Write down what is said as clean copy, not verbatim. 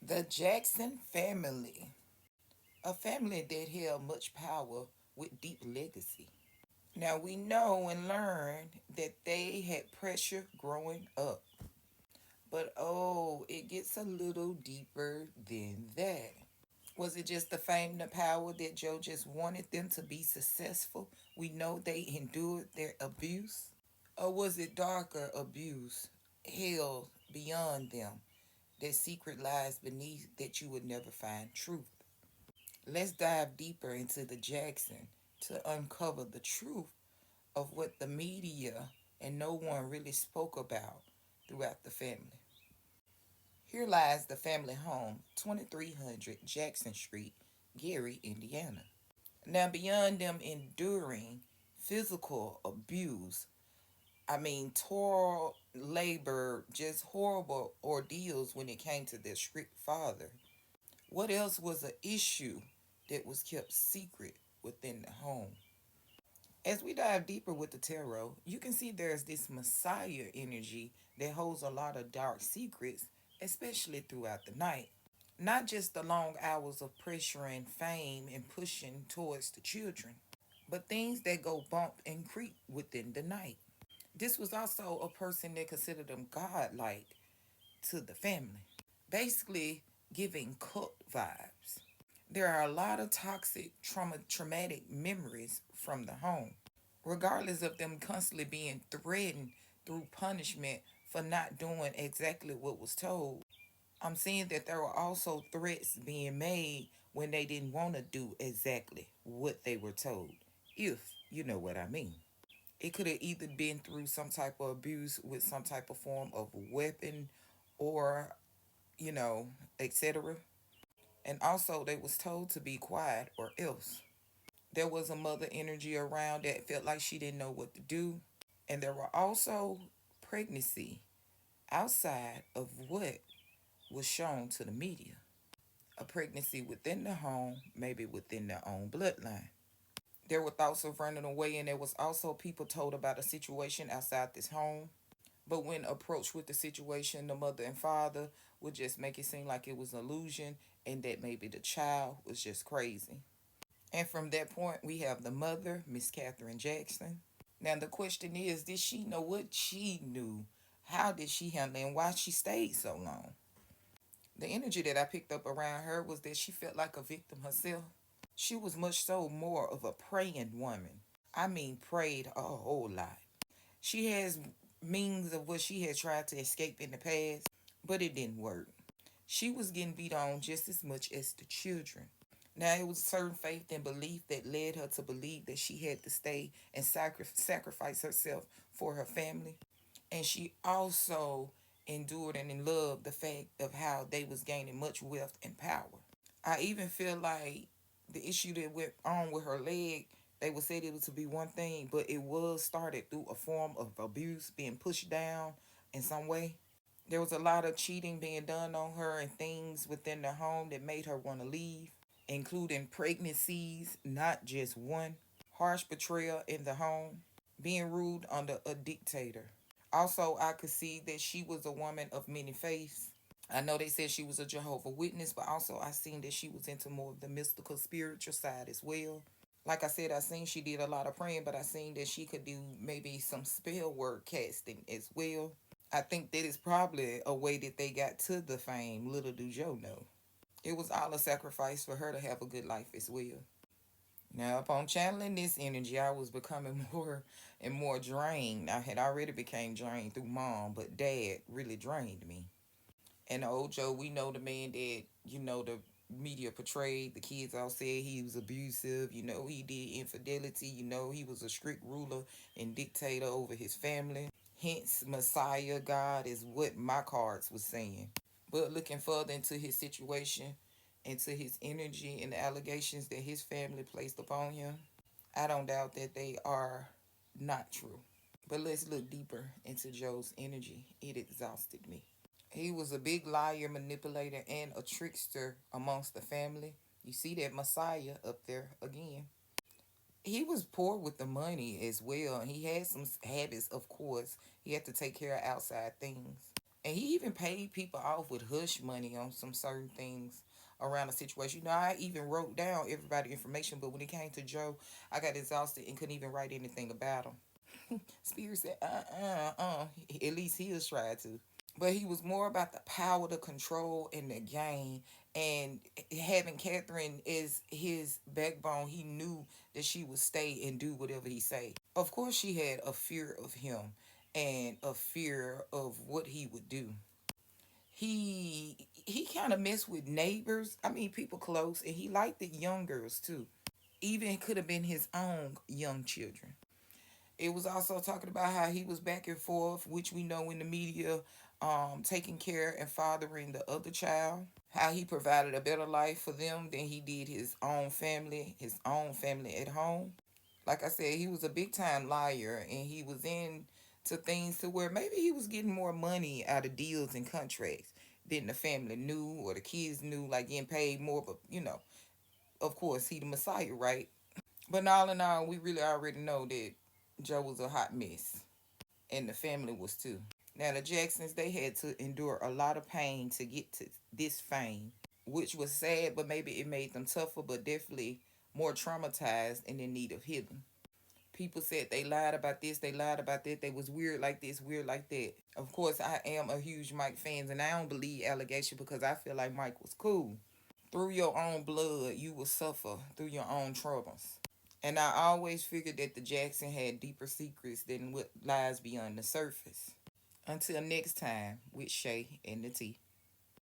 The Jackson family, a family that held much power with deep legacy. Now we know and learn that they had pressure growing up. But oh, it gets a little deeper than that. Was it just the fame and the power that Joe just wanted them to be successful? We know they endured their abuse. Or was it darker abuse held beyond them? That secret lies beneath that you would never find truth. Let's dive deeper into the Jackson to uncover the truth of what the media and no one really spoke about throughout the family. Here lies the family home, 2300 Jackson Street, Gary, Indiana. Now, beyond them enduring physical abuse, I mean, toil, labor, just horrible ordeals when it came to their strict father, what else was an issue that was kept secret within the home? As we dive deeper with the tarot, you can see there's this Messiah energy that holds a lot of dark secrets, especially throughout the night. Not just the long hours of pressure and fame and pushing towards the children, but things that go bump and creep within the night. This was also a person that considered them godlike to the family, basically giving cult vibes. There are a lot of toxic, traumatic memories from the home, regardless of them constantly being threatened through punishment for not doing exactly what was told. I'm seeing that there were also threats being made when they didn't want to do exactly what they were told, if you know what I mean. It could have either been through some type of abuse with some type of form of weapon or, you know, etc. And also they was told to be quiet or else. There was a mother energy around that felt like she didn't know what to do. And there were also pregnancy outside of what was shown to the media. A pregnancy within the home, maybe within their own bloodline. There were thoughts of running away, and there was also people told about a situation outside this home. But when approached with the situation, the mother and father would just make it seem like it was an illusion and that maybe the child was just crazy. And from that point, we have the mother, Miss Catherine Jackson. Now, the question is, did she know what she knew? How did she handle it, and why she stayed so long? The energy that I picked up around her was that she felt like a victim herself. She was much so more of a praying woman. I mean, prayed a whole lot. She has means of what she had tried to escape in the past, but it didn't work. She was getting beat on just as much as the children. Now, it was certain faith and belief that led her to believe that she had to stay and sacrifice herself for her family. And she also endured and loved the fact of how they was gaining much wealth and power. I even feel like the issue that went on with her leg, they would say it was to be one thing, but it was started through a form of abuse, being pushed down in some way. There was a lot of cheating being done on her and things within the home that made her want to leave, including pregnancies, not just one, harsh betrayal in the home, being ruled under a dictator. Also, I could see that she was a woman of many faiths. I know they said she was a Jehovah Witness, but also I seen that she was into more of the mystical spiritual side as well. Like I said, I seen she did a lot of praying, but I seen that she could do maybe some spell word casting as well. I think that is probably a way that they got to the fame. Little do Joe know. It was all a sacrifice for her to have a good life as well. Now, upon channeling this energy, I was becoming more and more drained. I had already became drained through mom, but dad really drained me. And the old Joe, we know the man that, the media portrayed. The kids all said he was abusive. He did infidelity. He was a strict ruler and dictator over his family. Hence, Messiah God is what my cards was saying. But looking further into his situation, into his energy and the allegations that his family placed upon him, I don't doubt that they are not true. But let's look deeper into Joe's energy. It exhausted me. He was a big liar, manipulator, and a trickster amongst the family. You see that Messiah up there again. He was poor with the money as well. And he had some habits, of course. He had to take care of outside things. And he even paid people off with hush money on some certain things around the situation. You know, I even wrote down everybody information, but when it came to Joe, I got exhausted and couldn't even write anything about him. Spirit said, at least he was trying to. But he was more about the power, the control, and the gain. And having Catherine as his backbone, he knew that she would stay and do whatever he said. Of course, she had a fear of him and a fear of what he would do. He kind of messed with neighbors. I mean, people close, and he liked the young girls too. Even could have been his own young children. It was also talking about how he was back and forth, which we know in the media, taking care and fathering the other child. How he provided a better life for them than he did his own family at home. Like I said, he was a big time liar, and he was into things to where maybe he was getting more money out of deals and contracts than the family knew or the kids knew, like getting paid more. But of course, he the Messiah, right? But all in all, we really already know that Joe was a hot mess, and the family was too. Now the Jacksons, they had to endure a lot of pain to get to this fame, which was sad, but maybe it made them tougher, but definitely more traumatized and in need of healing. People said they lied about this, they lied about that, they was weird like this, weird like that. Of course, I am a huge Mike fan, and I don't believe allegation because I feel like Mike was cool. Through your own blood, you will suffer through your own troubles. And I always figured that the Jackson had deeper secrets than what lies beyond the surface. Until next time with Shay and the Tea.